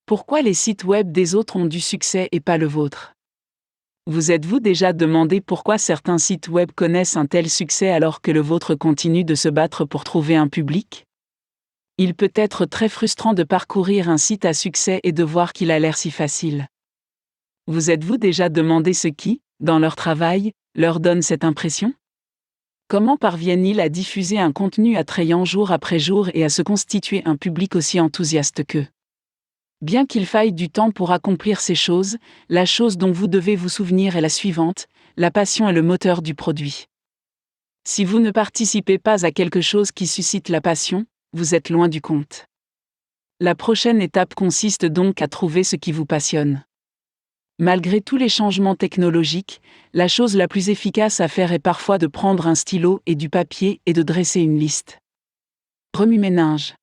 Pourquoi les sites web des autres ont du succès et pas le vôtre? Vous êtes-vous déjà demandé pourquoi certains sites web connaissent un tel succès alors que le vôtre continue de se battre pour trouver un public? Il peut être très frustrant de parcourir un site à succès et de voir qu'il a l'air si facile. Vous êtes-vous déjà demandé ce qui, dans leur travail, leur donne cette impression? Comment parviennent-ils à diffuser un contenu attrayant jour après jour et à se constituer un public aussi enthousiaste qu'eux? Bien qu'il faille du temps pour accomplir ces choses, la chose dont vous devez vous souvenir est la suivante: la passion est le moteur du produit. Si vous ne participez pas à quelque chose qui suscite la passion, vous êtes loin du compte. La prochaine étape consiste donc à trouver ce qui vous passionne. Malgré tous les changements technologiques, la chose la plus efficace à faire est parfois de prendre un stylo et du papier et de dresser une liste. Remue-ménage.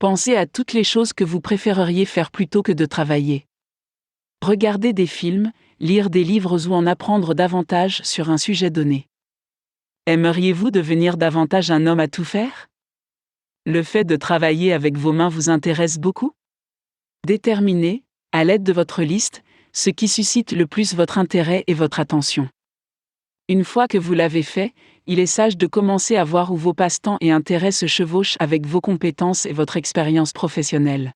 Pensez à toutes les choses que vous préféreriez faire plutôt que de travailler. Regardez des films, lire des livres ou en apprendre davantage sur un sujet donné. Aimeriez-vous devenir davantage un homme à tout faire? Le fait de travailler avec vos mains vous intéresse beaucoup? Déterminez, à l'aide de votre liste, ce qui suscite le plus votre intérêt et votre attention. Une fois que vous l'avez fait, il est sage de commencer à voir où vos passe-temps et intérêts se chevauchent avec vos compétences et votre expérience professionnelle.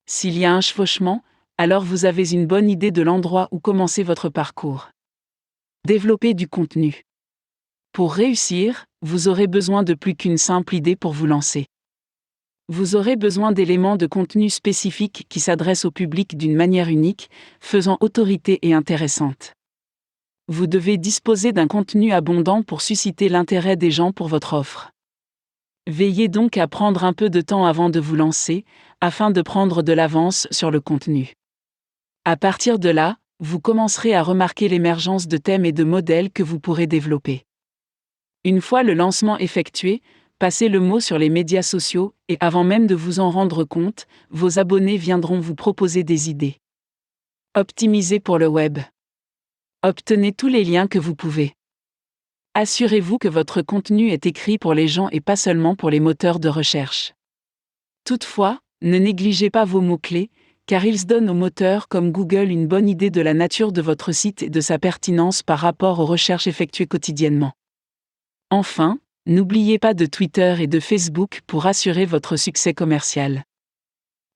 S'il y a un chevauchement, alors vous avez une bonne idée de l'endroit où commencer votre parcours. Développer du contenu. Pour réussir, vous aurez besoin de plus qu'une simple idée pour vous lancer. Vous aurez besoin d'éléments de contenu spécifiques qui s'adressent au public d'une manière unique, faisant autorité et intéressante. Vous devez disposer d'un contenu abondant pour susciter l'intérêt des gens pour votre offre. Veillez donc à prendre un peu de temps avant de vous lancer, afin de prendre de l'avance sur le contenu. À partir de là, vous commencerez à remarquer l'émergence de thèmes et de modèles que vous pourrez développer. Une fois le lancement effectué, passez le mot sur les médias sociaux et avant même de vous en rendre compte, vos abonnés viendront vous proposer des idées. Optimisez pour le web. Obtenez tous les liens que vous pouvez. Assurez-vous que votre contenu est écrit pour les gens et pas seulement pour les moteurs de recherche. Toutefois, ne négligez pas vos mots-clés, car ils donnent aux moteurs comme Google une bonne idée de la nature de votre site et de sa pertinence par rapport aux recherches effectuées quotidiennement. Enfin, n'oubliez pas de Twitter et de Facebook pour assurer votre succès commercial.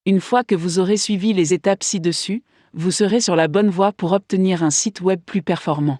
Une fois que vous aurez suivi les étapes ci-dessus, vous serez sur la bonne voie pour obtenir un site web plus performant.